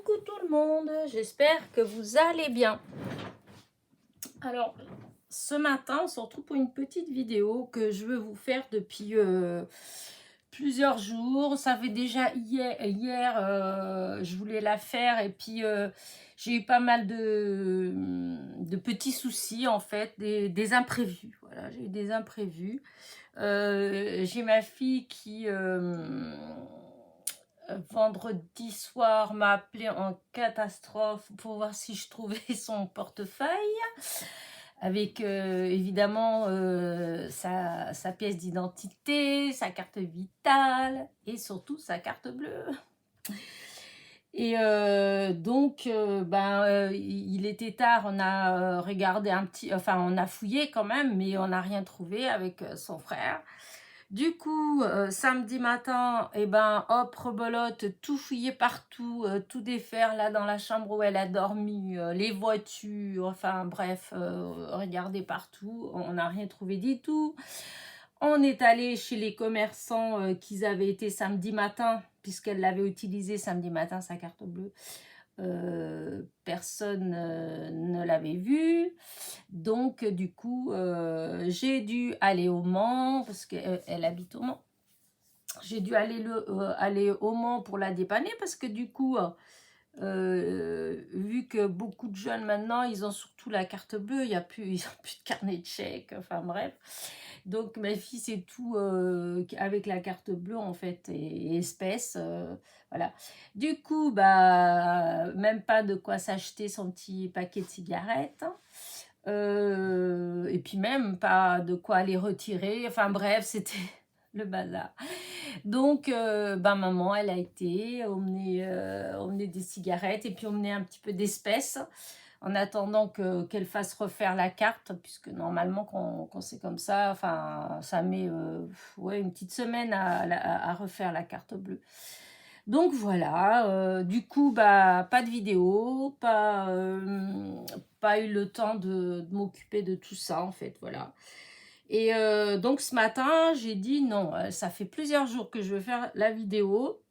Coucou tout le monde, j'espère que vous allez bien. Alors, ce matin, on se retrouve pour une petite vidéo que je veux vous faire depuis plusieurs jours. Ça fait déjà hier, je voulais la faire et puis j'ai eu pas mal de petits soucis en fait, des imprévus. Voilà, j'ai eu des imprévus. J'ai ma fille qui... vendredi soir m'a appelé en catastrophe pour voir si je trouvais son portefeuille avec évidemment sa pièce d'identité, sa carte vitale et surtout sa carte bleue. Et donc, il était tard, on a regardé un petit... Enfin, on a fouillé quand même, mais on n'a rien trouvé avec son frère. Du coup, samedi matin, eh ben, hop, rebelote, tout fouiller partout, tout défaire là dans la chambre où elle a dormi, les voitures, enfin bref, regarder partout, on n'a rien trouvé du tout. On est allé chez les commerçants qu'ils avaient été samedi matin, puisqu'elle l'avait utilisé samedi matin, sa carte bleue. Personne ne l'avait vue. Donc, du coup, j'ai dû aller au Mans, parce qu'elle habite au Mans. J'ai dû aller au Mans pour la dépanner, parce que du coup, vu que beaucoup de jeunes maintenant, ils ont surtout la carte bleue, ils n'ont plus de carnet de chèques, enfin bref. Donc, ma fille, c'est tout avec la carte bleue, en fait, et espèce, voilà. Du coup, même pas de quoi s'acheter son petit paquet de cigarettes. Et puis même pas de quoi les retirer. Enfin bref, c'était le bazar. Donc, maman, elle a été emmener des cigarettes et puis emmener un petit peu d'espèces en attendant qu'elle fasse refaire la carte, puisque normalement, quand c'est comme ça, enfin, ça met une petite semaine à refaire la carte bleue. Donc voilà, du coup, pas de vidéo, pas eu le temps de m'occuper de tout ça, en fait, voilà. Et donc ce matin, j'ai dit non, ça fait plusieurs jours que je veux faire la vidéo,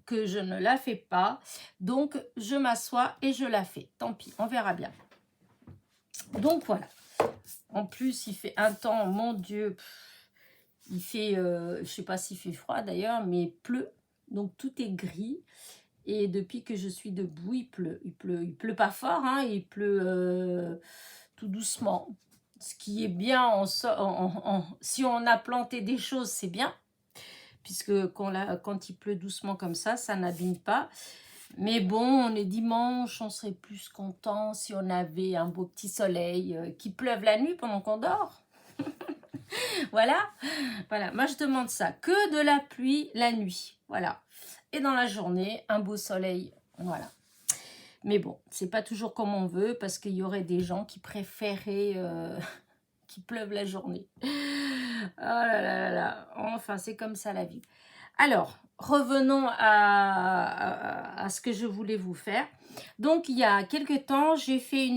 que je ne la fais pas, donc je m'assois et je la fais. Tant pis, on verra bien. Donc voilà. En plus, il fait un temps, mon Dieu, il fait, je sais pas s'il fait froid d'ailleurs, mais il pleut. Donc tout est gris. Et depuis que je suis debout, il pleut. Il pleut pas fort, hein, il pleut tout doucement. Ce qui est bien, si on a planté des choses, c'est bien. Puisque quand il pleut doucement comme ça n'abîme pas. Mais bon, on est dimanche, on serait plus content si on avait un beau petit soleil qui pleuve la nuit pendant qu'on dort. Voilà, moi je demande ça, que de la pluie la nuit, voilà. Et dans la journée, un beau soleil, voilà. Mais bon, c'est pas toujours comme on veut, parce qu'il y aurait des gens qui préféraient qu'il pleuve la journée. Oh là là là là, enfin c'est comme ça la vie. Alors, revenons à ce que je voulais vous faire. Donc, il y a quelques temps, j'ai fait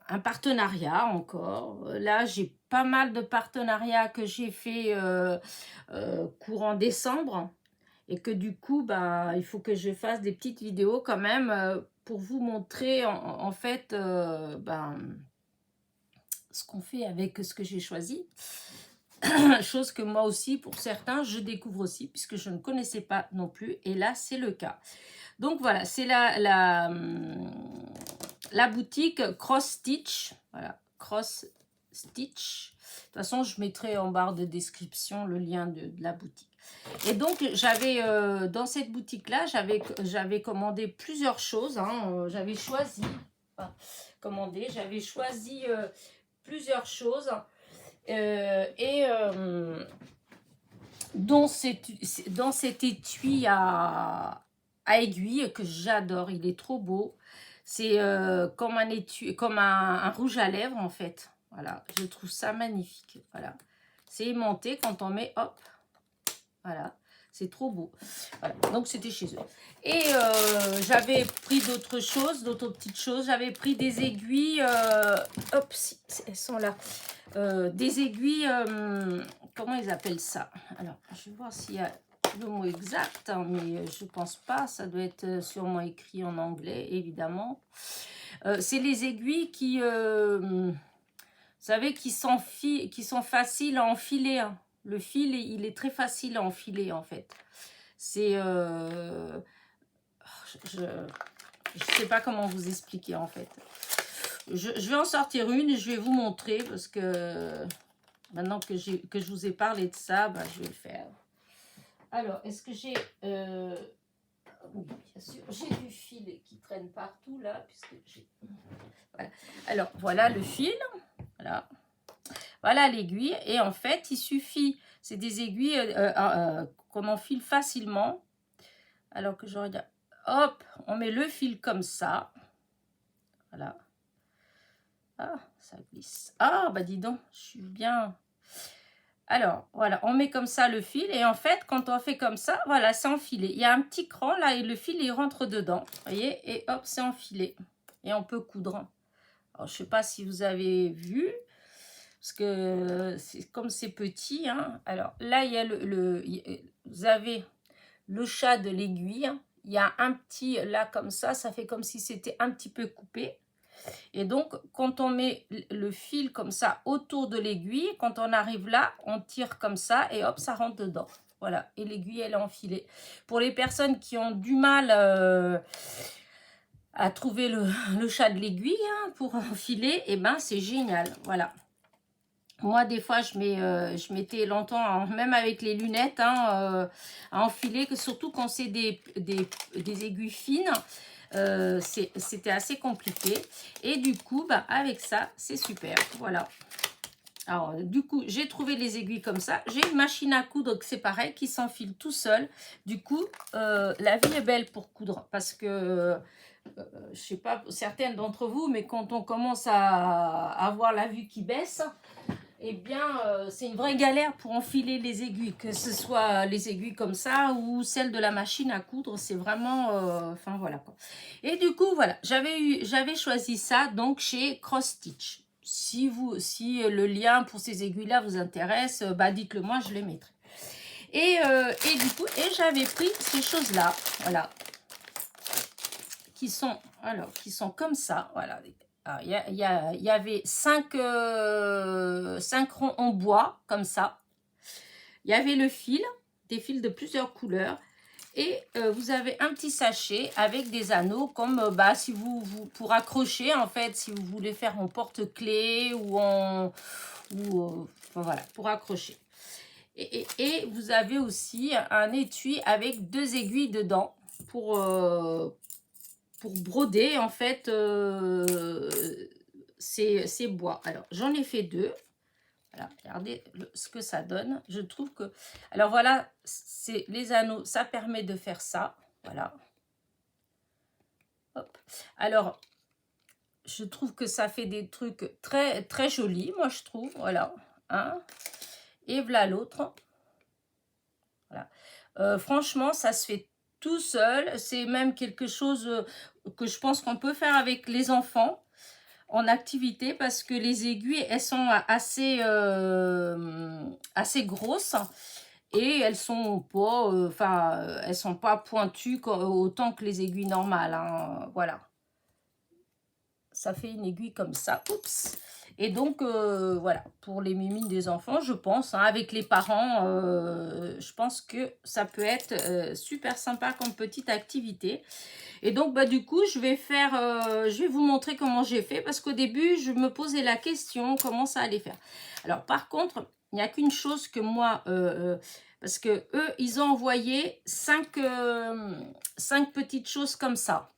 un partenariat encore. Là, j'ai pas mal de partenariats que j'ai fait courant décembre. Et que du coup, il faut que je fasse des petites vidéos quand même pour vous montrer en fait ce qu'on fait avec ce que j'ai choisi. Chose que moi aussi, pour certains, je découvre aussi, puisque je ne connaissais pas non plus. Et là, c'est le cas. Donc voilà, c'est la boutique Cross Stitch. Voilà, Cross Stitch. De toute façon, je mettrai en barre de description le lien de la boutique. Et donc, j'avais dans cette boutique-là, j'avais commandé plusieurs choses. Hein, j'avais choisi, j'avais choisi plusieurs choses. Dans cet étui à aiguille que j'adore, il est trop beau. C'est comme un étui, comme un rouge à lèvres en fait. Voilà, je trouve ça magnifique. Voilà, c'est aimanté quand on met, hop, voilà, c'est trop beau. Voilà, donc c'était chez eux. Et j'avais pris d'autres choses, d'autres petites choses. J'avais pris des aiguilles, hop, si, elles sont là. Des aiguilles, comment ils appellent ça? Alors, je vais voir s'il y a le mot exact, hein, mais je pense pas. Ça doit être sûrement écrit en anglais, évidemment. C'est les aiguilles qui, vous savez, qui sont faciles à enfiler, hein. Le fil, il est très facile à enfiler, en fait. C'est... je sais pas comment vous expliquer, en fait. Je vais en sortir une et je vais vous montrer, parce que maintenant que je vous ai parlé de ça, bah, je vais le faire. Alors, est-ce que j'ai... oui, bien sûr, j'ai du fil qui traîne partout, là, puisque j'ai... Voilà. Alors, voilà le fil. Voilà. Voilà l'aiguille. Et en fait, il suffit... C'est des aiguilles qu'on enfile facilement. Alors que je regarde... Hop, on met le fil comme ça. Voilà. Ah, ça glisse. Ah, bah dis donc, je suis bien... Alors, voilà, on met comme ça le fil. Et en fait, quand on fait comme ça, voilà, c'est enfilé. Il y a un petit cran là et le fil, il rentre dedans. Vous voyez? Et hop, c'est enfilé. Et on peut coudre. Alors, je ne sais pas si vous avez vu. Parce que comme c'est petit. Hein, alors, là, il y a vous avez le chat de l'aiguille. Il y a un petit, là, comme ça fait comme si c'était un petit peu coupé. Et donc, quand on met le fil comme ça autour de l'aiguille, quand on arrive là, on tire comme ça et hop, ça rentre dedans. Voilà, et l'aiguille, elle est enfilée. Pour les personnes qui ont du mal à trouver le chat de l'aiguille hein, pour enfiler, eh ben, c'est génial. Voilà. Moi, des fois, je mettais longtemps, même avec les lunettes, hein, à enfiler, surtout quand c'est des aiguilles fines. C'était assez compliqué. Et du coup, bah, avec ça, c'est super. Voilà. Alors, du coup, j'ai trouvé les aiguilles comme ça. J'ai une machine à coudre, c'est pareil, qui s'enfile tout seul. Du coup, la vie est belle pour coudre. Parce que... je sais pas, certaines d'entre vous, mais quand on commence à avoir la vue qui baisse, eh bien, c'est une vraie galère pour enfiler les aiguilles, que ce soit les aiguilles comme ça ou celles de la machine à coudre, c'est vraiment, enfin voilà quoi. Et du coup, voilà, j'avais choisi ça donc chez Cross Stitch. Si le lien pour ces aiguilles-là vous intéresse, bah dites-le moi, je les mettrai. Et du coup, j'avais pris ces choses-là, voilà, qui sont comme ça, voilà. Il y avait 5 ronds en bois, comme ça. Il y avait le fil, des fils de plusieurs couleurs. Et vous avez un petit sachet avec des anneaux, comme bah, si pour accrocher, en fait, si vous voulez faire en porte-clés ou enfin, voilà, pour accrocher. Et vous avez aussi un étui avec 2 aiguilles dedans pour broder en fait ces bois. Alors j'en ai fait 2. Voilà, regardez ce que ça donne. Je trouve que... Alors voilà, c'est les anneaux, ça permet de faire ça. Voilà. Hop. Alors, je trouve que ça fait des trucs très, très jolis, moi je trouve. Voilà. Hein. Et voilà l'autre. Voilà. Franchement, ça se fait tout seul. C'est même quelque chose que je pense qu'on peut faire avec les enfants en activité parce que les aiguilles, elles sont assez grosses et elles sont pas, elles sont pas pointues autant que les aiguilles normales. Hein. Voilà. Ça fait une aiguille comme ça. Oups. Et donc, voilà, pour les mimines des enfants, je pense, hein, avec les parents, je pense que ça peut être super sympa comme petite activité. Et donc, bah, du coup, je vais vous montrer comment j'ai fait, parce qu'au début, je me posais la question, comment ça allait faire. Alors, par contre, il n'y a qu'une chose que moi, parce que eux, ils ont envoyé 5 petites choses comme ça.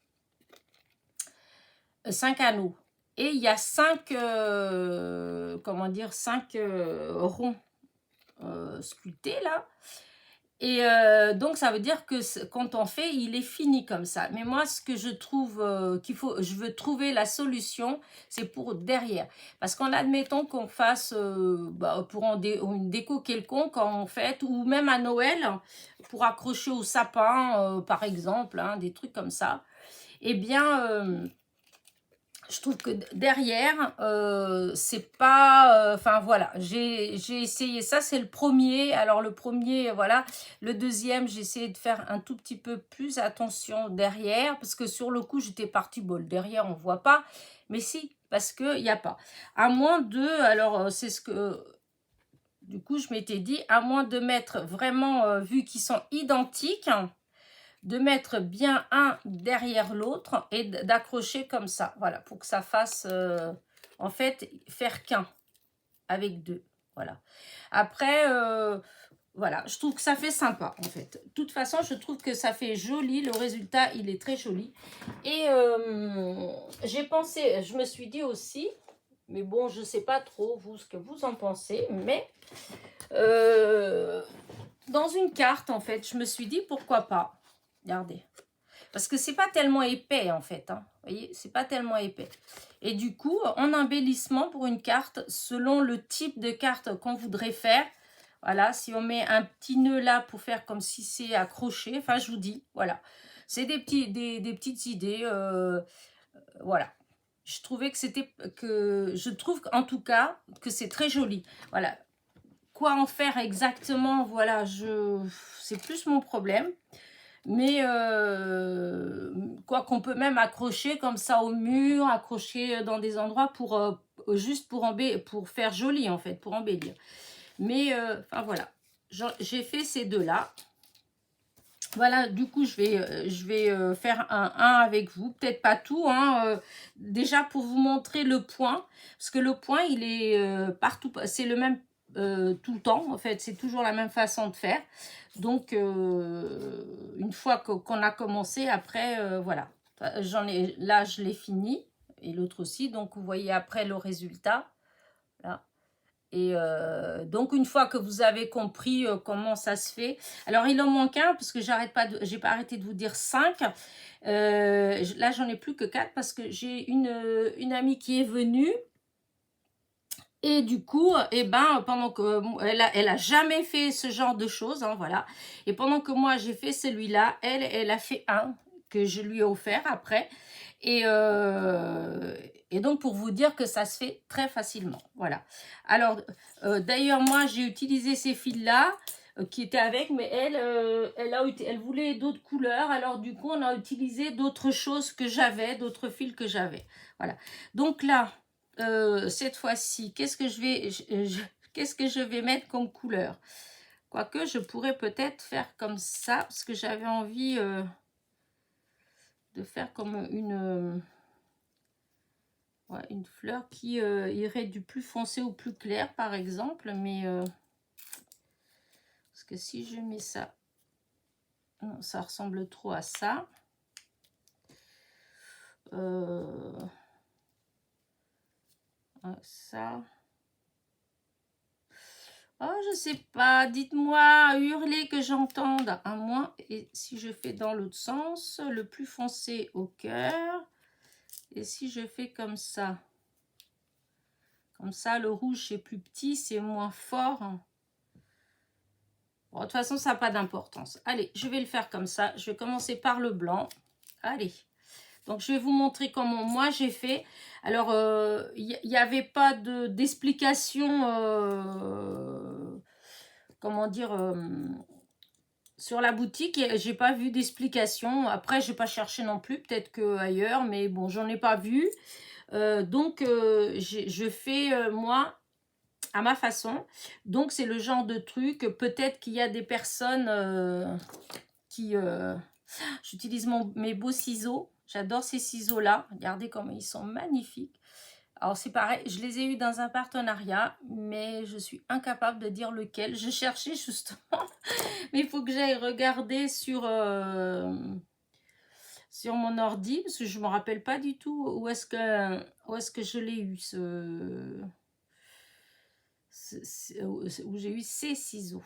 5 anneaux. Et il y a 5, comment dire, 5 ronds sculptés là. Et donc, ça veut dire que quand on fait, il est fini comme ça. Mais moi, ce que je trouve je veux trouver la solution, c'est pour derrière. Parce qu'en admettant qu'on fasse pour une déco quelconque, en fait, ou même à Noël, pour accrocher au sapin, par exemple, hein, des trucs comme ça, eh bien... je trouve que derrière, c'est pas... Enfin, voilà, j'ai essayé ça, c'est le premier. Alors, le premier, voilà. Le deuxième, j'ai essayé de faire un tout petit peu plus attention derrière, parce que sur le coup, j'étais partie, bon, le derrière, on voit pas. Mais si, parce qu'il n'y a pas. À moins de... Alors, c'est ce que... Du coup, je m'étais dit, à moins de mettre vraiment, vu qu'ils sont identiques, de mettre bien un derrière l'autre et d'accrocher comme ça, voilà, pour que ça fasse, en fait, faire qu'un avec deux, voilà. Après, voilà, je trouve que ça fait sympa, en fait. De toute façon, je trouve que ça fait joli, le résultat, il est très joli. Et j'ai pensé, je me suis dit aussi, mais bon, je sais pas trop, vous, ce que vous en pensez, mais dans une carte, en fait, je me suis dit, pourquoi pas, regardez. Parce que c'est pas tellement épais, en fait. Hein. Vous voyez, c'est pas tellement épais. Et du coup, en embellissement pour une carte, selon le type de carte qu'on voudrait faire, voilà, si on met un petit nœud là pour faire comme si c'est accroché, enfin, je vous dis, voilà. C'est des petites idées, voilà. Je trouvais que je trouve en tout cas que c'est très joli. Voilà. Quoi en faire exactement, voilà, c'est plus mon problème. Mais quoi qu'on peut même accrocher comme ça au mur, accrocher dans des endroits pour juste pour faire joli en fait, pour embellir. Mais enfin voilà, j'ai fait ces deux-là. Voilà, du coup, je vais faire un avec vous. Peut-être pas tout, hein, déjà pour vous montrer le point. Parce que le point, il est partout. C'est le même tout le temps. En fait, c'est toujours la même façon de faire. Donc, une fois qu'on a commencé, après, voilà. Là, je l'ai fini. Et l'autre aussi. Donc, vous voyez après le résultat. Là. Et donc, une fois que vous avez compris comment ça se fait, alors il en manque un, parce que j'ai pas arrêté de vous dire 5. Là, j'en ai plus que 4 parce que j'ai une amie qui est venue. Et du coup, eh ben, pendant que elle a jamais fait ce genre de choses, hein, voilà. Et pendant que moi j'ai fait celui-là, elle a fait un que je lui ai offert après. Et, et donc pour vous dire que ça se fait très facilement, voilà. Alors d'ailleurs moi j'ai utilisé ces fils-là qui étaient avec, mais elle voulait d'autres couleurs. Alors du coup on a utilisé d'autres choses que j'avais, d'autres fils que j'avais, voilà. Donc là. Cette fois-ci, qu'est-ce que je vais mettre comme couleur? Quoique, je pourrais peut-être faire comme ça, parce que j'avais envie de faire comme ouais, une fleur qui irait du plus foncé au plus clair, par exemple. Mais, parce que si je mets ça, non, ça ressemble trop à ça. Ça... Oh, je sais pas, dites-moi, hurler que j'entende, à moins, et si je fais dans l'autre sens, le plus foncé au cœur, et si je fais comme ça, le rouge c'est plus petit, c'est moins fort. Bon, de toute façon, ça n'a pas d'importance. Allez, je vais le faire comme ça, je vais commencer par le blanc, allez. Donc, je vais vous montrer comment moi j'ai fait. Alors, il n'y avait pas d'explication, comment dire, sur la boutique. J'ai pas vu d'explication. Après, j'ai pas cherché non plus, peut-être que ailleurs, mais bon, j'en ai pas vu. Donc, je fais, moi, à ma façon. Donc, c'est le genre de truc, peut-être qu'il y a des personnes qui... J'utilise mes beaux ciseaux. J'adore ces ciseaux-là. Regardez comment ils sont magnifiques. Alors, c'est pareil, je les ai eus dans un partenariat, mais je suis incapable de dire lequel. Je cherchais justement, mais il faut que j'aille regarder sur mon ordi, parce que je ne me rappelle pas du tout où est-ce que je l'ai eu, où j'ai eu ces ciseaux.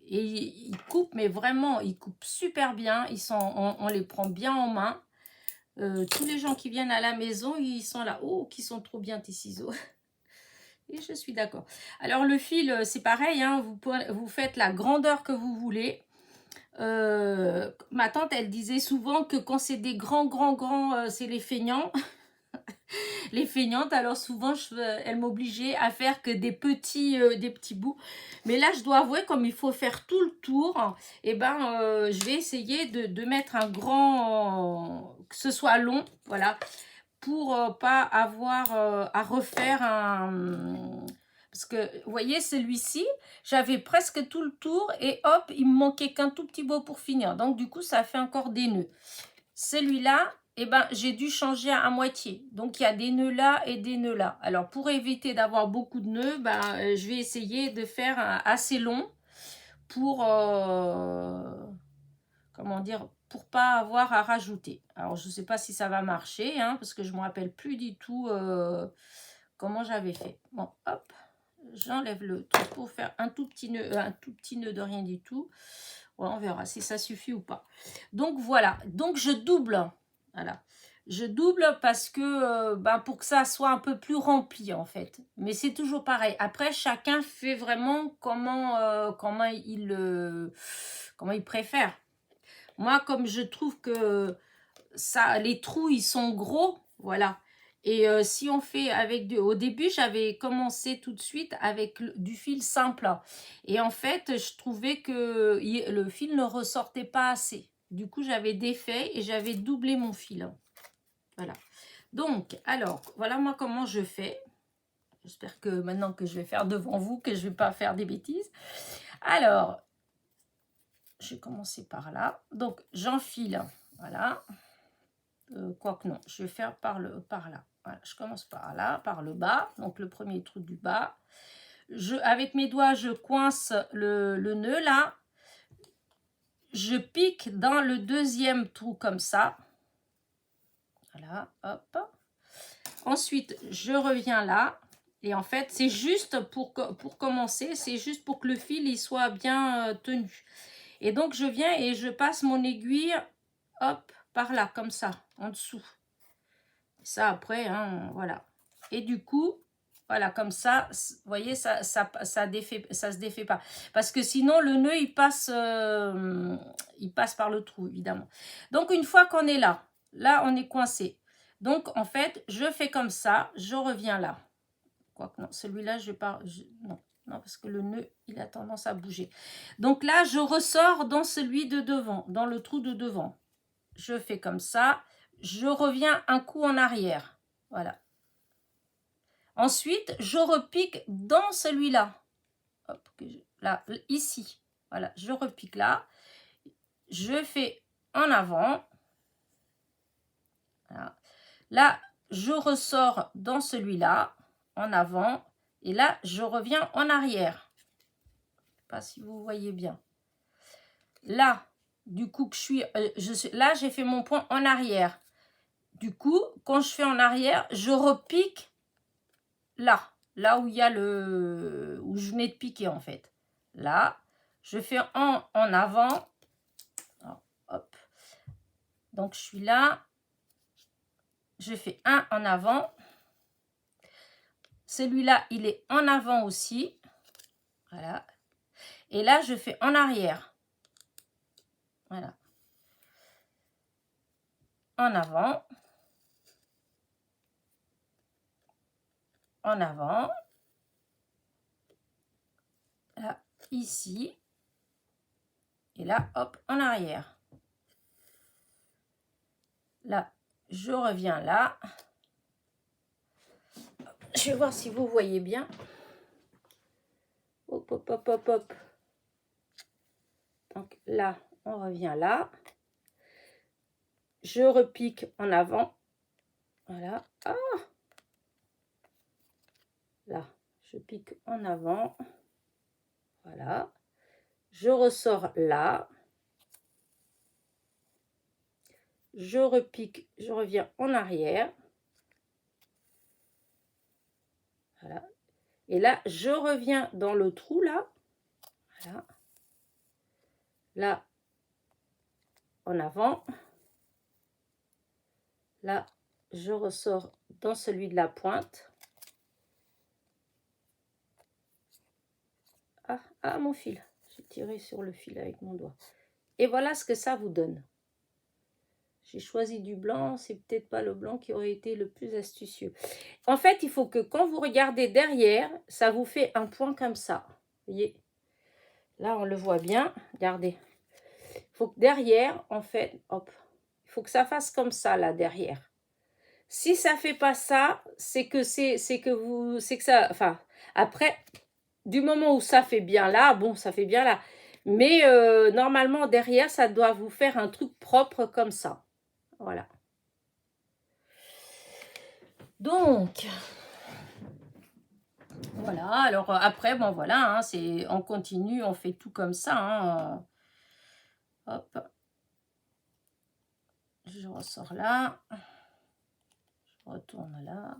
Et ils coupent, mais vraiment, ils coupent super bien. On les prend bien en main. Tous les gens qui viennent à la maison, ils sont là. Oh, qui sont trop bien tes ciseaux. Et je suis d'accord. Alors, le fil, c'est pareil. Hein, vous faites la grandeur que vous voulez. Ma tante, elle disait souvent que quand c'est des grands, c'est les feignants. les feignantes. Alors souvent, elles m'obligeaient à faire que des petits bouts. Mais là, je dois avouer, comme il faut faire tout le tour, et ben, je vais essayer de mettre un grand, que ce soit long, voilà, pour pas avoir à refaire un... Parce que, vous voyez, celui-ci, j'avais presque tout le tour et hop, il me manquait qu'un tout petit bout pour finir. Donc, du coup, ça fait encore des nœuds. Celui-là, eh ben, j'ai dû changer à moitié. Donc, il y a des nœuds là et des nœuds là. Alors, pour éviter d'avoir beaucoup de nœuds, ben, je vais essayer de faire assez long pour, comment dire, pour pas avoir à rajouter. Alors, je ne sais pas si ça va marcher, hein, parce que je ne me rappelle plus du tout comment j'avais fait. Bon, hop, j'enlève le truc pour faire un tout petit nœud de rien du tout. Ouais, on verra si ça suffit ou pas. Donc voilà, donc je double. Voilà, je double parce que ben, pour que ça soit un peu plus rempli en fait. Mais c'est toujours pareil. Après, chacun fait vraiment comment il préfère. Moi, comme je trouve que ça, les trous, ils sont gros, voilà. Et si on fait avec au début, j'avais commencé tout de suite avec du fil simple. Et en fait, je trouvais que le fil ne ressortait pas assez. Du coup, j'avais défait et j'avais doublé mon fil. Voilà. Donc, alors, voilà moi comment je fais. J'espère que maintenant que je vais faire devant vous, que je ne vais pas faire des bêtises. Alors, je vais commencer par là. Donc, j'enfile, voilà. Quoique non, je vais faire par là. Voilà, je commence par là, par le bas, donc le premier trou du bas. Avec mes doigts, je coince le nœud là. Je pique dans le deuxième trou comme ça. Voilà, hop. Ensuite, je reviens là. Et en fait, c'est juste pour commencer, c'est juste pour que le fil il soit bien tenu. Et donc, je viens et je passe mon aiguille, hop, par là, comme ça, en dessous. Ça, après, hein, voilà. Et du coup, voilà, comme ça, vous voyez, ça se défait pas. Parce que sinon, le nœud, il passe par le trou, évidemment. Donc, une fois qu'on est là, on est coincé. Donc, en fait, je fais comme ça, je reviens là. Quoique, non, celui-là, je vais pas... non, parce que le nœud, il a tendance à bouger. Donc là, je ressors dans celui de devant, dans le trou de devant. Je fais comme ça. Je reviens un coup en arrière. Voilà. Ensuite, je repique dans celui-là. Là, ici. Voilà, je repique là. Je fais en avant. Voilà. Là, je ressors dans celui-là, en avant. Et là, je reviens en arrière. Je ne sais pas si vous voyez bien. Là, du coup, là, j'ai fait mon point en arrière. Du coup, quand je fais en arrière, je repique là où il y a où je venais de piquer en fait. Là, je fais en avant. Alors, hop. Donc, je suis là. Je fais un en avant. Celui-là, il est en avant aussi. Voilà. Et là, je fais en arrière. Voilà. En avant. En avant. Là, ici. Et là, hop, en arrière. Là, je reviens là. Je vais voir si vous voyez bien. Hop, hop, hop, hop, hop. Donc là, on revient là. Je repique en avant. Voilà. Ah, là, je pique en avant. Voilà. Je ressors là. Je repique, je reviens en arrière. Voilà. Et là, je reviens dans le trou là. Voilà. Là, en avant. Là, je ressors dans celui de la pointe. Ah, mon fil. J'ai tiré sur le fil avec mon doigt. Et voilà ce que ça vous donne. J'ai choisi du blanc, c'est peut-être pas le blanc qui aurait été le plus astucieux. En fait, il faut que quand vous regardez derrière, ça vous fait un point comme ça. Vous voyez? Là, on le voit bien. Regardez. Il faut que derrière, en fait, hop, il faut que ça fasse comme ça, là, derrière. Si ça fait pas ça, c'est que ça, enfin, après, du moment où ça fait bien là, bon, ça fait bien là. Mais normalement, derrière, ça doit vous faire un truc propre comme ça. Voilà. Donc, voilà. Alors, après, bon, voilà, hein, on continue, on fait tout comme ça. Hein. Hop. Je ressors là. Je retourne là.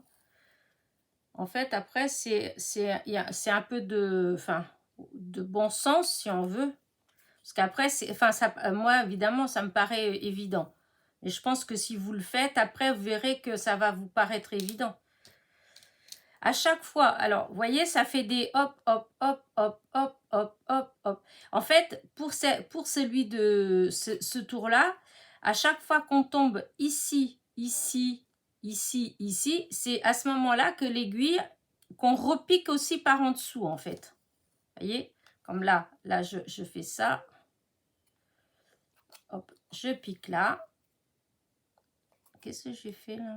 En fait, après, c'est un peu de bon sens, si on veut. Parce qu'après, moi, évidemment, ça me paraît évident. Mais je pense que si vous le faites, après, vous verrez que ça va vous paraître évident. À chaque fois, alors, vous voyez, ça fait des hop, hop, hop, hop, hop, hop, hop, hop. En fait, pour celui de ce tour-là, à chaque fois qu'on tombe ici, ici, ici, ici, c'est à ce moment-là que l'aiguille, qu'on repique aussi par en dessous, en fait. Vous voyez, comme là, je fais ça. Hop, je pique là. Qu'est-ce que j'ai fait là?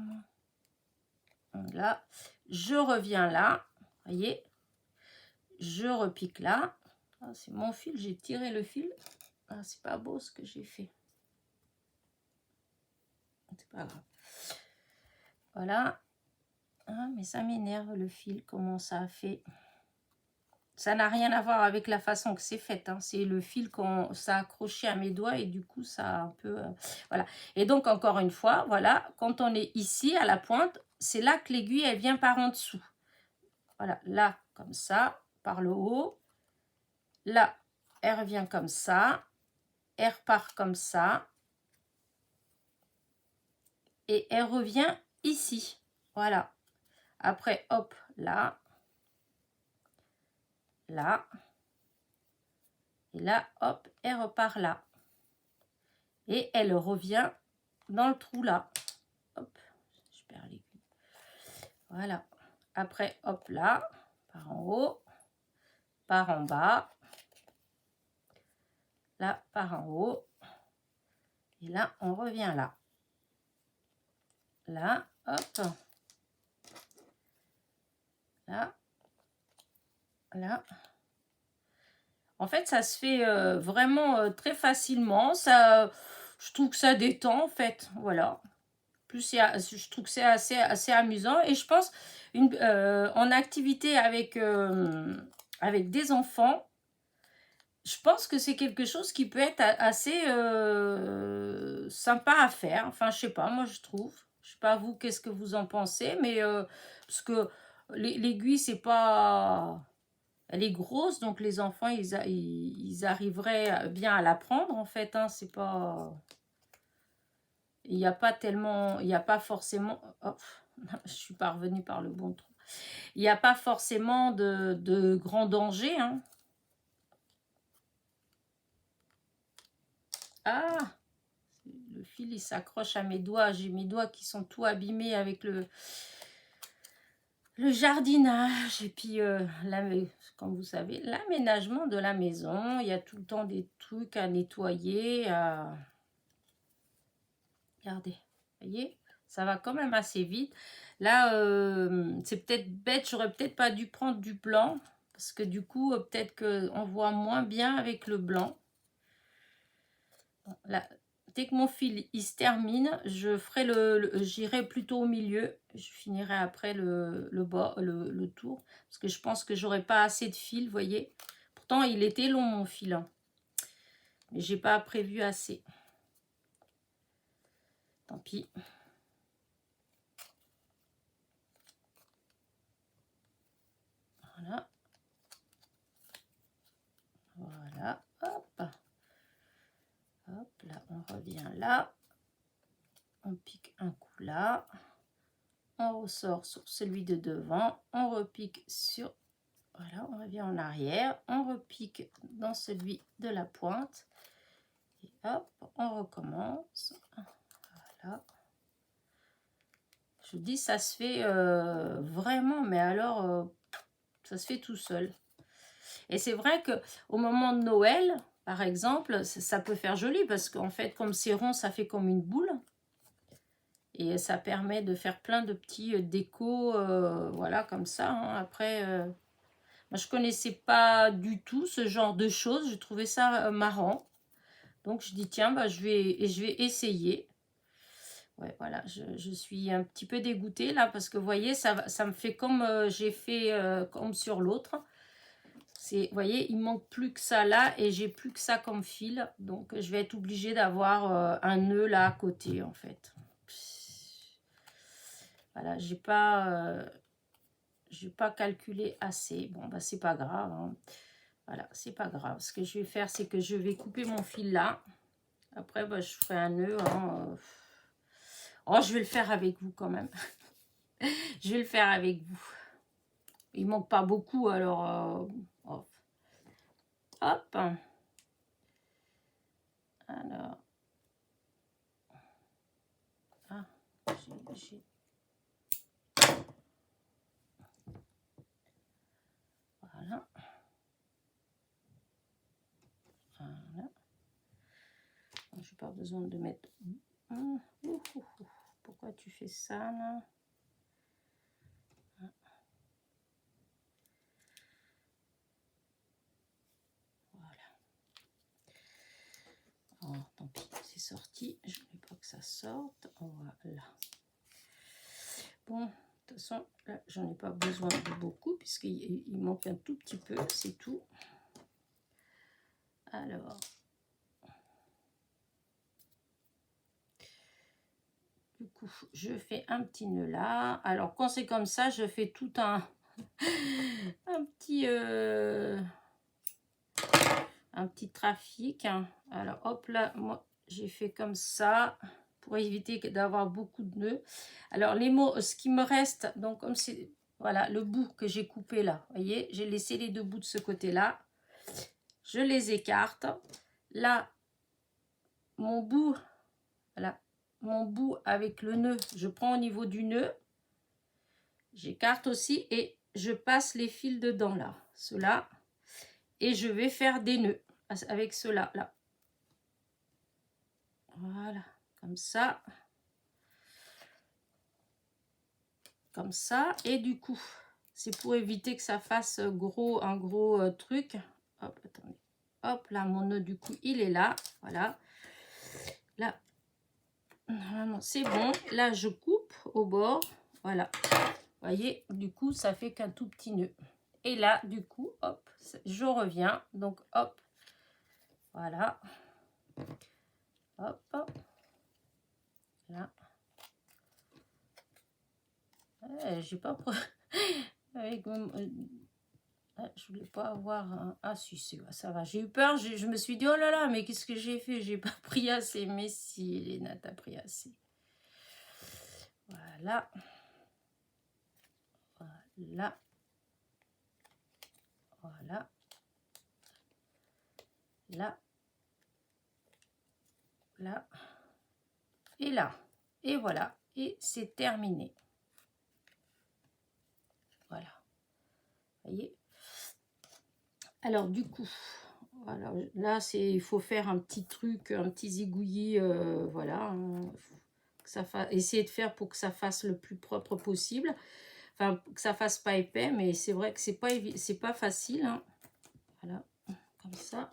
Là, je reviens là. Vous voyez, je repique là. Ah, c'est mon fil, j'ai tiré le fil. Ah, c'est pas beau ce que j'ai fait. C'est pas grave. Voilà. Ah, mais ça m'énerve le fil, comment ça a fait. Ça n'a rien à voir avec la façon que c'est fait. Hein. C'est le fil qu'on ça a accroché à mes doigts et du coup, ça a un peu... voilà. Et donc, encore une fois, voilà, quand on est ici, à la pointe, c'est là que l'aiguille, elle vient par en dessous. Voilà, là, comme ça, par le haut. Là, elle revient comme ça. Elle repart comme ça. Et elle revient ici. Voilà. Après, hop, là. Là. Et là, hop, elle repart là. Et elle revient dans le trou là. Hop, je perds l'aiguille. Voilà. Après, hop là, par en haut, par en bas. Là, par en haut. Et là, on revient là. Là, hop. Là. Là. En fait, ça se fait vraiment très facilement. Ça, je trouve que ça détend, en fait. Voilà. Plus, je trouve que c'est assez amusant. Et je pense, en activité avec des enfants, je pense que c'est quelque chose qui peut être assez sympa à faire. Enfin, je sais pas, moi, je trouve. Je sais pas, vous, qu'est-ce que vous en pensez. Mais parce que l'aiguille, c'est pas... Elle est grosse, donc les enfants, ils arriveraient bien à la prendre, en fait. Hein, c'est pas... Il n'y a pas tellement... Il n'y a pas forcément... Oh, je suis pas revenue par le bon trou. Il n'y a pas forcément de grand danger. Hein. Ah! Le fil, il s'accroche à mes doigts. J'ai mes doigts qui sont tout abîmés avec le jardinage. Et puis, comme vous savez, l'aménagement de la maison. Il y a tout le temps des trucs à nettoyer. Regardez, voyez, ça va quand même assez vite. Là, c'est peut-être bête, j'aurais peut-être pas dû prendre du blanc, parce que du coup, peut-être qu'on voit moins bien avec le blanc. Bon, là, dès que mon fil il se termine, je ferai j'irai plutôt au milieu. Je finirai après le tour, parce que je pense que j'aurai pas assez de fil, vous voyez. Pourtant, il était long mon fil, hein. Mais j'ai pas prévu assez. Tant pis. Voilà. Voilà. Hop. Hop, là, on revient là. On pique un coup là. On ressort sur celui de devant. On repique sur... Voilà, on revient en arrière. On repique dans celui de la pointe. Et hop, on recommence. Voilà. Je vous dis, ça se fait vraiment, mais alors, ça se fait tout seul. Et c'est vrai que au moment de Noël, par exemple, ça peut faire joli parce qu'en fait, comme c'est rond, ça fait comme une boule. Et ça permet de faire plein de petits décos, voilà, comme ça. Hein. Après, moi, je connaissais pas du tout ce genre de choses. Je trouvais ça marrant. Donc, je dis, tiens, bah, je vais essayer. Ouais, voilà, je suis un petit peu dégoûtée là parce que vous voyez, ça me fait comme j'ai fait comme sur l'autre. Vous voyez, il manque plus que ça là et j'ai plus que ça comme fil. Donc, je vais être obligée d'avoir un nœud là à côté en fait. Voilà, j'ai pas calculé assez. Bon, bah, c'est pas grave. Hein. Voilà, c'est pas grave. Ce que je vais faire, c'est que je vais couper mon fil là. Après, bah, je ferai un nœud. Hein. Oh, je vais le faire avec vous quand même. Je vais le faire avec vous. Il manque pas beaucoup, alors... hop. Hop. Alors... Ah, j'ai... Voilà. Voilà. J'ai pas besoin de mettre... Pourquoi tu fais ça, là? Oh, tant pis, c'est sorti. Je ne veux pas que ça sorte. Voilà. Bon, de toute façon, là, j'en ai pas besoin de beaucoup puisqu'il manque un tout petit peu, c'est tout. Alors, du coup, je fais un petit nœud là. Alors, quand c'est comme ça, je fais tout un petit trafic. Alors, hop là, moi, j'ai fait comme ça pour éviter d'avoir beaucoup de nœuds. Alors, les mots, ce qui me reste, donc comme c'est, voilà, le bout que j'ai coupé là, vous voyez, j'ai laissé les deux bouts de ce côté-là. Je les écarte. Là, mon bout, voilà, mon bout avec le nœud, je prends au niveau du nœud. J'écarte aussi et je passe les fils dedans là, ceux-là. Et je vais faire des nœuds avec ceux-là, là. Voilà, comme ça. Comme ça. Et du coup, c'est pour éviter que ça fasse un gros truc. Hop, attendez. Hop, là, mon nœud, du coup, il est là. Voilà. Là, normalement, c'est bon. Là, je coupe au bord. Voilà. Vous voyez, du coup, ça fait qu'un tout petit nœud. Et là, du coup, hop, je reviens. Donc, hop. Voilà. Hop. Là. J'ai pas... Avec je voulais pas avoir un... Ah si, ça va. J'ai eu peur, je me suis dit, oh là là, mais qu'est-ce que j'ai fait? J'ai pas pris assez. Mais si, Elena, t'as pris assez. Voilà. Voilà. Voilà. Là. Là. Et là. Et voilà. Et c'est terminé. Voilà. Vous voyez? Alors, du coup... Voilà, là, il faut faire un petit truc, un petit zigouillis, voilà. Hein, essayer de faire pour que ça fasse le plus propre possible. Enfin, que ça fasse pas épais, mais c'est vrai que c'est pas facile. Hein. Voilà, comme ça.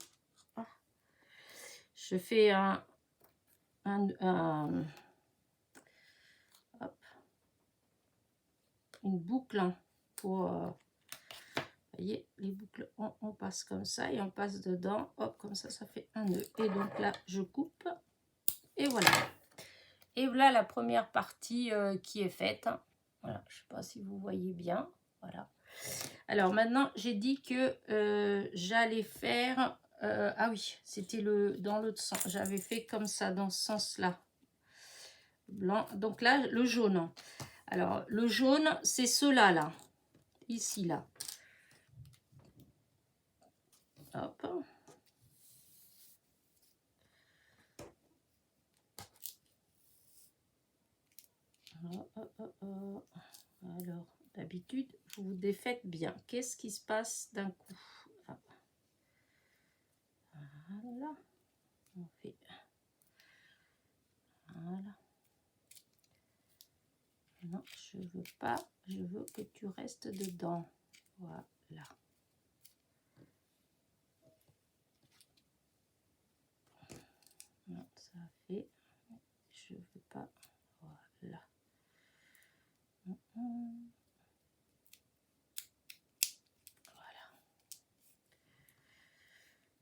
Je fais hop, une boucle hein, pour... vous voyez, les boucles, on passe comme ça et on passe dedans. Hop, comme ça fait un nœud. Et donc là, je coupe. Et voilà. Et voilà la première partie qui est faite. Voilà, je ne sais pas si vous voyez bien. Voilà. Alors maintenant, j'ai dit que j'allais faire... ah oui, c'était dans l'autre sens. J'avais fait comme ça, dans ce sens-là. Blanc. Donc là, le jaune. Alors, le jaune, c'est ceux-là, là. Ici, là. Hop. Alors, d'habitude, vous vous défaites bien. Qu'est-ce qui se passe d'un coup? Voilà. On fait. Voilà. Non, je veux pas. Je veux que tu restes dedans. Voilà. Non, ça fait. Je veux pas. Voilà. Voilà.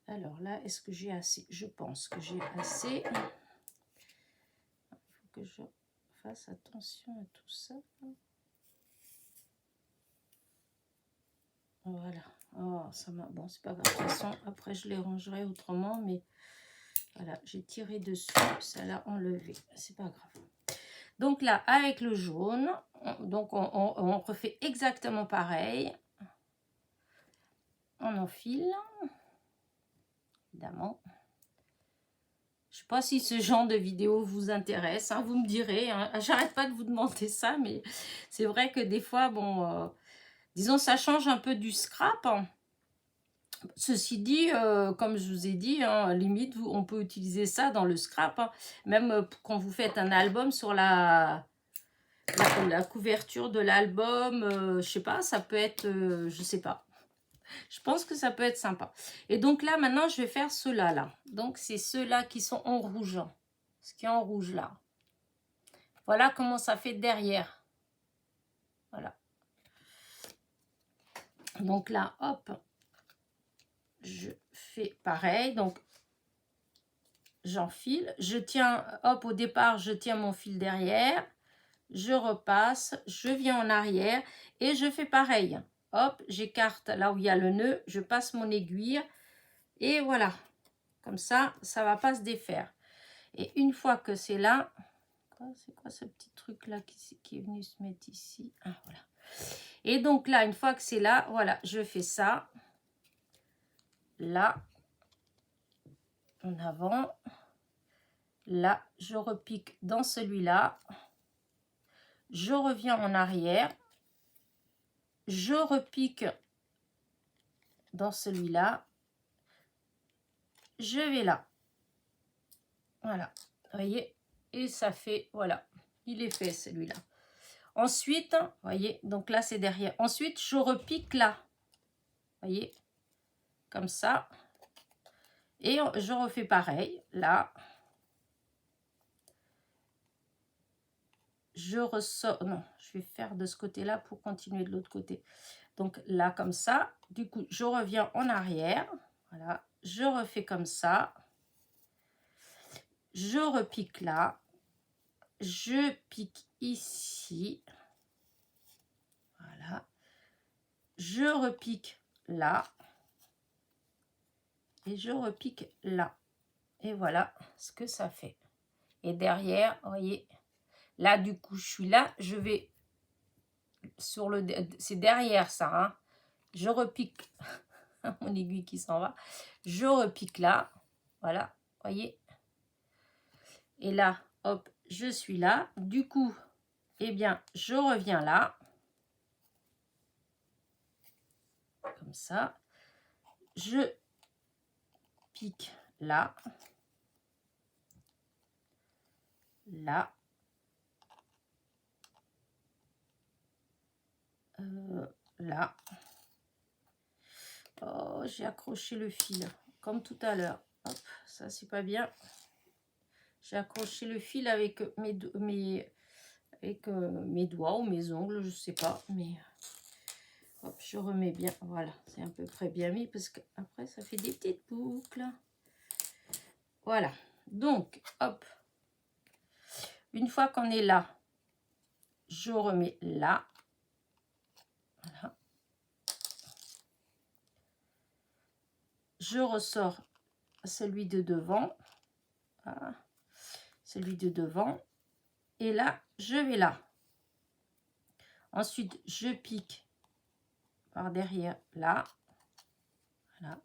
Alors là, est-ce que j'ai assez? Je pense que j'ai assez. Il faut que je fasse attention à tout ça. Voilà. Oh, ça m'a... Bon, c'est pas grave. De toute façon, après, je les rangerai autrement. Mais voilà, j'ai tiré dessus. Ça l'a enlevé. C'est pas grave. Donc là, avec le jaune, donc on refait exactement pareil. On enfile. Évidemment. Je ne sais pas si ce genre de vidéo vous intéresse. Hein, vous me direz. Hein, j'arrête pas de vous demander ça. Mais c'est vrai que des fois, bon... disons, ça change un peu du scrap. Ceci dit, comme je vous ai dit, hein, limite, on peut utiliser ça dans le scrap. Hein. Même quand vous faites un album sur la couverture de l'album, je sais pas, ça peut être, je sais pas. Je pense que ça peut être sympa. Et donc là, maintenant, je vais faire ceux-là. Là. Donc, c'est ceux-là qui sont en rouge. Ce qui est en rouge là. Voilà comment ça fait derrière. Voilà. Donc là, hop, je fais pareil. Donc, j'enfile. Je tiens, hop, au départ, je tiens mon fil derrière. Je repasse, je viens en arrière et je fais pareil. Hop, j'écarte là où il y a le nœud, je passe mon aiguille et voilà. Comme ça, ça ne va pas se défaire. Et une fois que c'est là, c'est quoi ce petit truc là qui est venu se mettre ici? Ah, voilà. Et donc là, une fois que c'est là, voilà, je fais ça. Là, en avant. Là, je repique dans celui-là. Je reviens en arrière. Je repique dans celui-là. Je vais là. Voilà. Vous voyez? Et ça fait, voilà. Il est fait celui-là. Ensuite, vous voyez, donc là c'est derrière. Ensuite, je repique là. Vous voyez? Comme ça. Et je refais pareil. Là. Je ressors. Non, je vais faire de ce côté-là pour continuer de l'autre côté. Donc là, comme ça. Du coup, je reviens en arrière. Voilà. Je refais comme ça. Je repique là. Je pique ici. Voilà. Je repique là. Et je repique là. Et voilà ce que ça fait. Et derrière, vous voyez, là, du coup, je suis là. Je vais sur le... C'est derrière ça. Hein. Je repique. Mon aiguille qui s'en va. Je repique là. Voilà. Vous voyez. Et là, hop, je suis là. Du coup, eh bien, je reviens là. Comme ça. Je pique là. Là. Là. Oh, j'ai accroché le fil. Comme tout à l'heure. Hop, ça, c'est pas bien. J'ai accroché le fil avec mes doigts ou mes ongles, je sais pas. Mais hop, je remets bien. Voilà, c'est à peu près bien mis parce qu'après, ça fait des petites boucles. Voilà. Donc, hop. Une fois qu'on est là, je remets là. Voilà. Je ressors celui de devant. Voilà. Celui de devant. Et là, je vais là. Ensuite, je pique par derrière là. Voilà.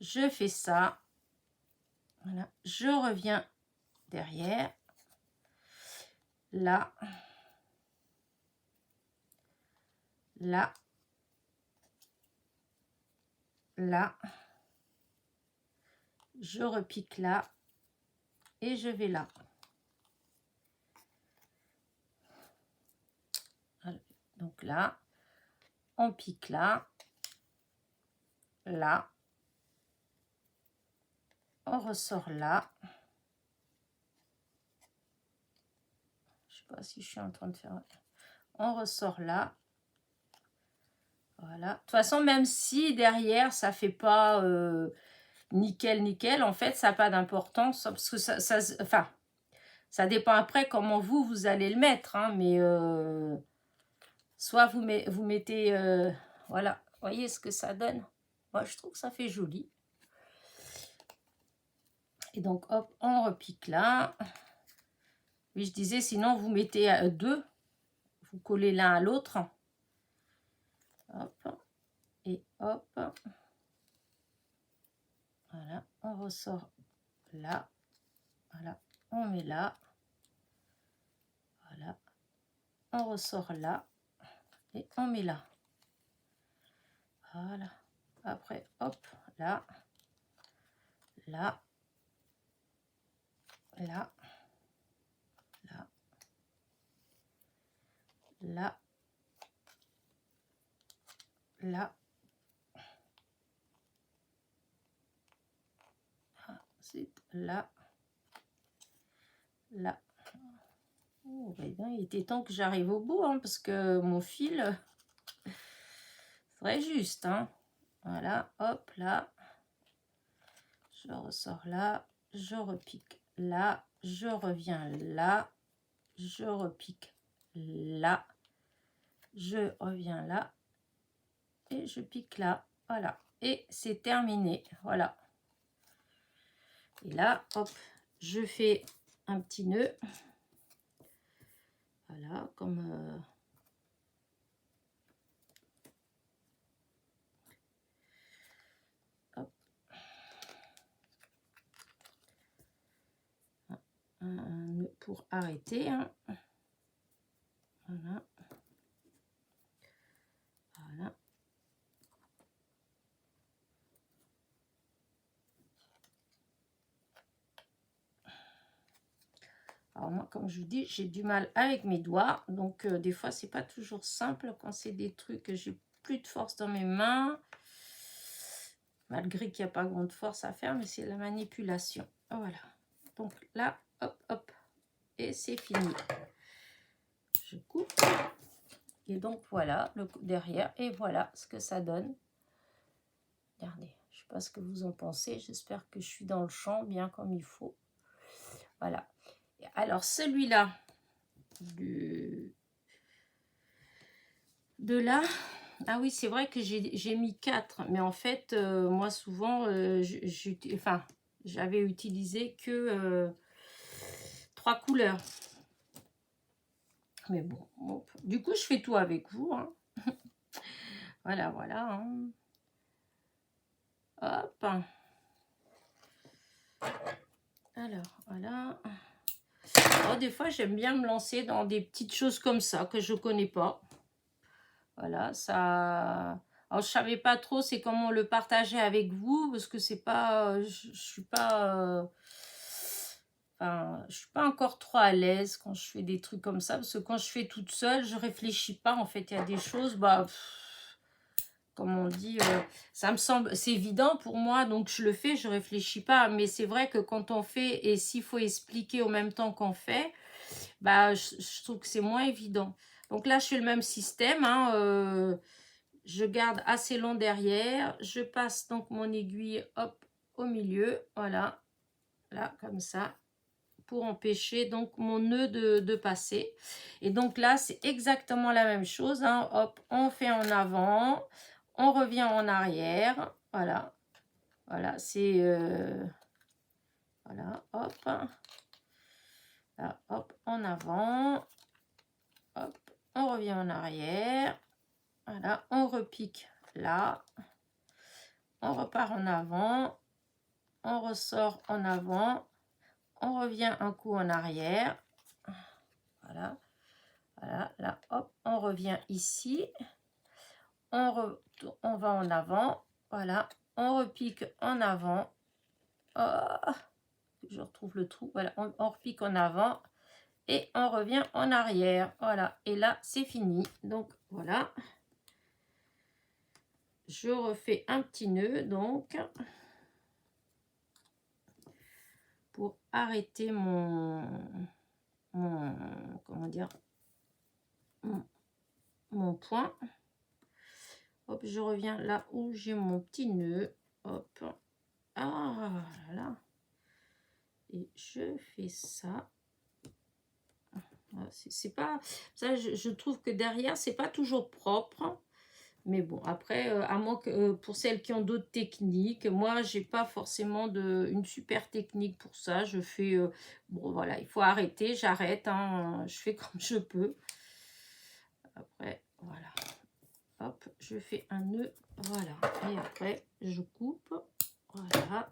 Je fais ça. Voilà. Je reviens derrière. Là. là, là, je repique là et je vais là. Voilà. Donc là, on pique là, là, on ressort là. Je sais pas si je suis en train de faire. On ressort là. Voilà. De toute façon, même si derrière ça fait pas nickel, nickel, en fait, ça n'a pas d'importance parce que enfin, ça dépend après comment vous allez le mettre, hein, mais soit vous mettez, voilà, voyez ce que ça donne. Moi, je trouve que ça fait joli. Et donc, hop, on repique là. Oui, je disais, sinon, vous mettez deux. Vous collez l'un à l'autre. Hop. Et hop. Voilà, on ressort là. Voilà, on met là. Voilà, on ressort là. Et on met là. Voilà. Après, hop, là. Là. Là. Là. Là. Là. Ensuite, là. Là. Oh, ben non, il était temps que j'arrive au bout, hein, parce que mon fil serait juste. Hein. Voilà, hop, là. Je ressors là. Je repique là. Je reviens là. Je repique là. Je reviens là. Et je pique là. Voilà. Et c'est terminé. Voilà. Et là, hop, je fais un petit nœud. Voilà, comme... hop. Un nœud pour arrêter. Hein. Voilà. Voilà. Alors moi, comme je vous dis, j'ai du mal avec mes doigts. Donc, des fois, c'est pas toujours simple quand c'est des trucs que j'ai plus de force dans mes mains. Malgré qu'il n'y a pas grande force à faire, mais c'est la manipulation. Voilà. Donc là, hop, hop. Et c'est fini. Je coupe. Et donc, voilà, le derrière. Et voilà ce que ça donne. Regardez, je ne sais pas ce que vous en pensez. J'espère que je suis dans le champ bien comme il faut. Voilà. Alors, celui-là, de là, ah oui, c'est vrai que j'ai mis 4, mais en fait, moi, souvent, j'avais utilisé que 3 couleurs. Mais bon, hop. Du coup, je fais tout avec vous. Hein. Voilà, voilà. Hein. Hop. Alors, voilà. Alors, des fois, j'aime bien me lancer dans des petites choses comme ça que je connais pas. Voilà, ça... Alors, je savais pas trop c'est comment le partager avec vous parce que c'est pas... je suis pas... Enfin, je suis pas encore trop à l'aise quand je fais des trucs comme ça parce que quand je fais toute seule, je réfléchis pas. En fait, il y a des choses, bah... comme on dit, ça me semble, c'est évident pour moi, donc je le fais, je réfléchis pas. Mais c'est vrai que quand on fait, et s'il faut expliquer en même temps qu'on fait, bah, je trouve que c'est moins évident. Donc là, je fais le même système. Hein, je garde assez long derrière. Je passe donc mon aiguille, hop, au milieu. Voilà, là, comme ça, pour empêcher donc mon nœud de passer. Et donc là, c'est exactement la même chose. Hein, hop, on fait en avant. On revient en arrière. Voilà. Voilà, c'est... voilà, hop. Là, hop, en avant. Hop, on revient en arrière. Voilà, on repique là. On repart en avant. On ressort en avant. On revient un coup en arrière. Voilà. Voilà, là, hop, on revient ici. on va en avant, voilà, on repique en avant, oh, je retrouve le trou, voilà, on repique en avant et on revient en arrière, voilà, et là c'est fini. Donc voilà, je refais un petit nœud donc pour arrêter comment dire, mon point. Hop, je reviens là où j'ai mon petit nœud, hop, ah là, et je fais ça. C'est pas ça, je trouve que derrière c'est pas toujours propre, mais bon, après à moins que pour celles qui ont d'autres techniques, moi j'ai pas forcément une super technique pour ça. Je fais bon voilà, il faut arrêter, j'arrête, hein, je fais comme je peux. Après voilà, hop, je fais un nœud, voilà, et après je coupe, voilà.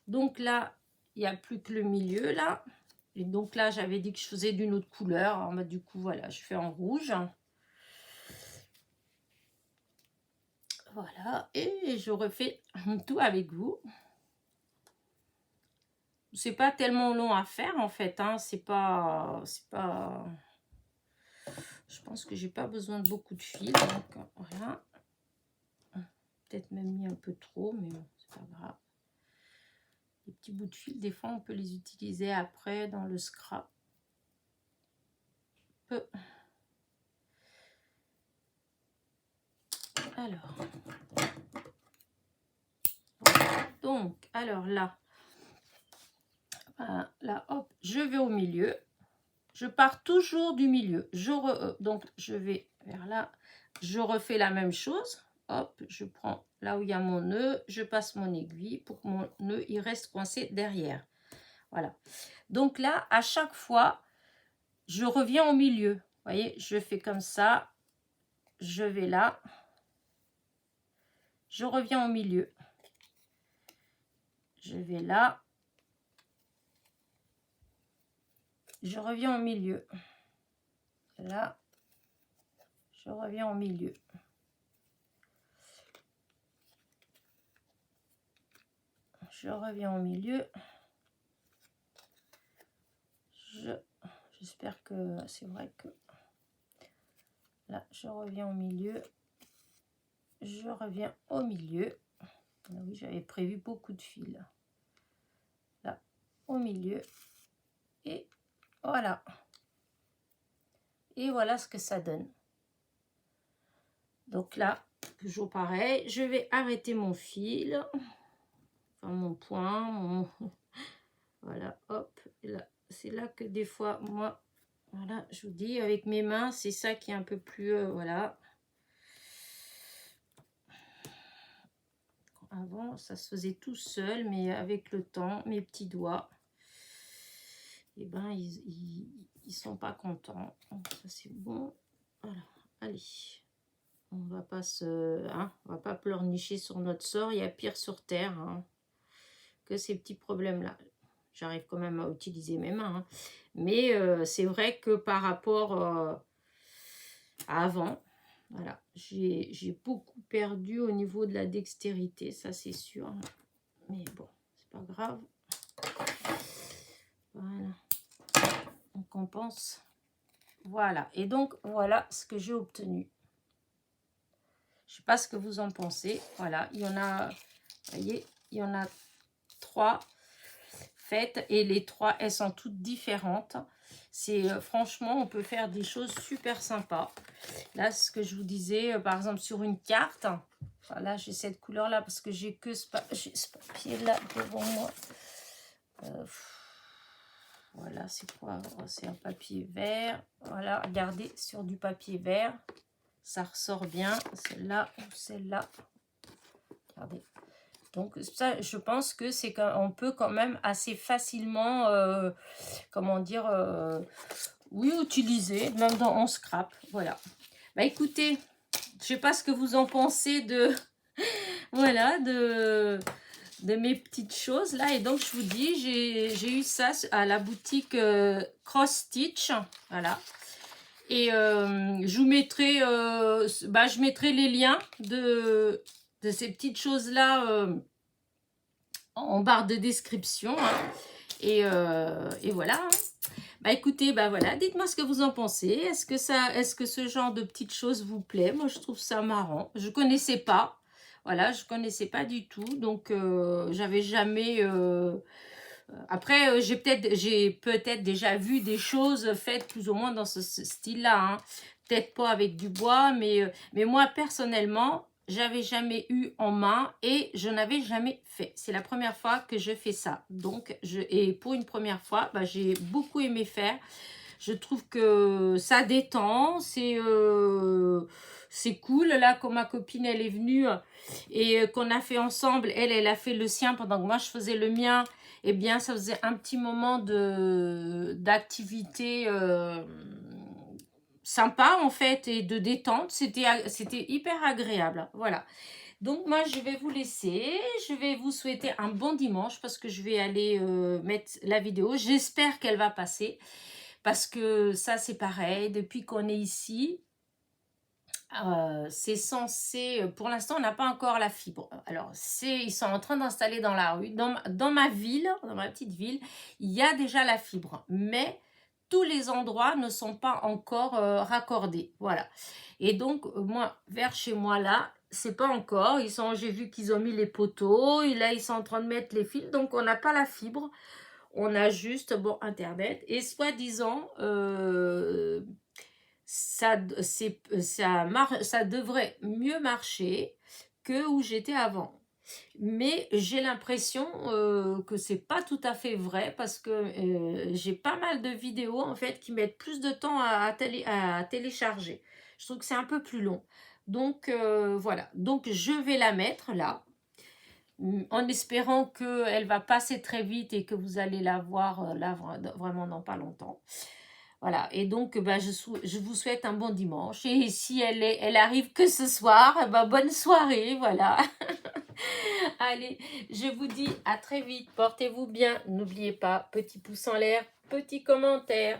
Donc là il n'y a plus que le milieu là. Et donc là, j'avais dit que je faisais d'une autre couleur. Alors, bah, du coup, voilà, je fais en rouge. Voilà, et je refais tout avec vous. C'est pas tellement long à faire, en fait. Hein. C'est pas... Je pense que j'ai pas besoin de beaucoup de fil. Donc, voilà. Peut-être même mis un peu trop, mais bon, c'est pas grave. Les petits bouts de fil, des fois, on peut les utiliser après dans le scrap. Alors, voilà. Donc, alors là, hop, je vais au milieu. Je pars toujours du milieu. Donc, je vais vers là. Je refais la même chose. Hop, je prends là où il y a mon nœud. Je passe mon aiguille pour que mon nœud il reste coincé derrière. Voilà. Donc là, à chaque fois, je reviens au milieu. Vous voyez, je fais comme ça. Je vais là. Je reviens au milieu. Je vais là. Je reviens au milieu. Là. Je reviens au milieu. Je reviens au milieu. J'espère que c'est vrai que là, je reviens au milieu. Je reviens au milieu. Ah oui, j'avais prévu beaucoup de fils. Là, au milieu. Et voilà. Et voilà ce que ça donne. Donc là, toujours pareil. Je vais arrêter mon fil. Enfin, mon point. Voilà, hop. C'est là que des fois, moi, voilà, je vous dis, avec mes mains, c'est ça qui est un peu plus... voilà. Avant, ça se faisait tout seul, mais avec le temps, mes petits doigts, eh ben, ils sont pas contents. Donc, ça, c'est bon. Voilà, allez. On va pas on va pas pleurnicher sur notre sort. Il y a pire sur terre que ces petits problèmes-là. J'arrive quand même à utiliser mes mains. Hein. Mais c'est vrai que par rapport à avant, voilà, j'ai beaucoup perdu au niveau de la dextérité, ça c'est sûr. Mais bon, c'est pas grave. Voilà. On compense. Voilà. Et donc, voilà ce que j'ai obtenu. Je sais pas ce que vous en pensez. Voilà. Il y en a, vous voyez, il y en a 3 faites. Et les 3, elles sont toutes différentes. C'est franchement, on peut faire des choses super sympas. Là, ce que je vous disais, par exemple, sur une carte. Voilà, j'ai cette couleur-là parce que j'ai que ce papier-là devant moi. Voilà, c'est quoi? C'est un papier vert. Voilà, regardez, sur du papier vert. Ça ressort bien. Celle-là ou celle-là. Regardez. Donc, ça, je pense que c'est qu'on peut quand même assez facilement, comment dire, oui, utiliser, même en scrap. Voilà. Bah, écoutez, je sais pas ce que vous en pensez de... voilà, de mes petites choses là. Et donc je vous dis, j'ai eu ça à la boutique Cross Stitch, voilà. Et je vous mettrai, je mettrai les liens de ces petites choses-là en barre de description. Hein. Et voilà. Hein. Bah écoutez, bah voilà, dites-moi ce que vous en pensez. Est-ce que ce genre de petites choses vous plaît? Moi, je trouve ça marrant. Je connaissais pas. Voilà, je connaissais pas du tout. Donc, j'avais jamais... Après, j'ai peut-être déjà vu des choses faites plus ou moins dans ce style-là. Hein. Peut-être pas avec du bois, mais moi, personnellement, j'avais jamais eu en main et je n'avais jamais fait. C'est la première fois que je fais ça. Donc, et pour une première fois, bah, j'ai beaucoup aimé faire. Je trouve que ça détend, c'est cool. Là, quand ma copine, elle est venue et qu'on a fait ensemble, elle a fait le sien pendant que moi, je faisais le mien. Eh bien, ça faisait un petit moment d'activité sympa, en fait, et de détente. C'était hyper agréable. Voilà. Donc, moi, je vais vous laisser. Je vais vous souhaiter un bon dimanche parce que je vais aller mettre la vidéo. J'espère qu'elle va passer. Parce que ça, c'est pareil, depuis qu'on est ici, c'est censé... Pour l'instant, on n'a pas encore la fibre. Alors, ils sont en train d'installer dans la rue. Dans ma ville, dans ma petite ville, il y a déjà la fibre. Mais tous les endroits ne sont pas encore raccordés. Voilà. Et donc, moi, vers chez moi, là, c'est pas encore. J'ai vu qu'ils ont mis les poteaux. Et là, ils sont en train de mettre les fils. Donc, on n'a pas la fibre. On a juste, bon, Internet. Et soi-disant, ça devrait mieux marcher que où j'étais avant. Mais j'ai l'impression que c'est pas tout à fait vrai parce que j'ai pas mal de vidéos en fait qui mettent plus de temps à télécharger. Je trouve que c'est un peu plus long. Donc voilà. Donc je vais la mettre là en espérant qu'elle va passer très vite et que vous allez la voir là vraiment dans pas longtemps. Voilà, et donc je vous souhaite un bon dimanche. Et si elle arrive que ce soir, bonne soirée, voilà. Allez, je vous dis à très vite, portez-vous bien. N'oubliez pas, petit pouce en l'air, petit commentaire.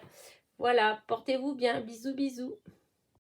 Voilà, portez-vous bien, bisous, bisous.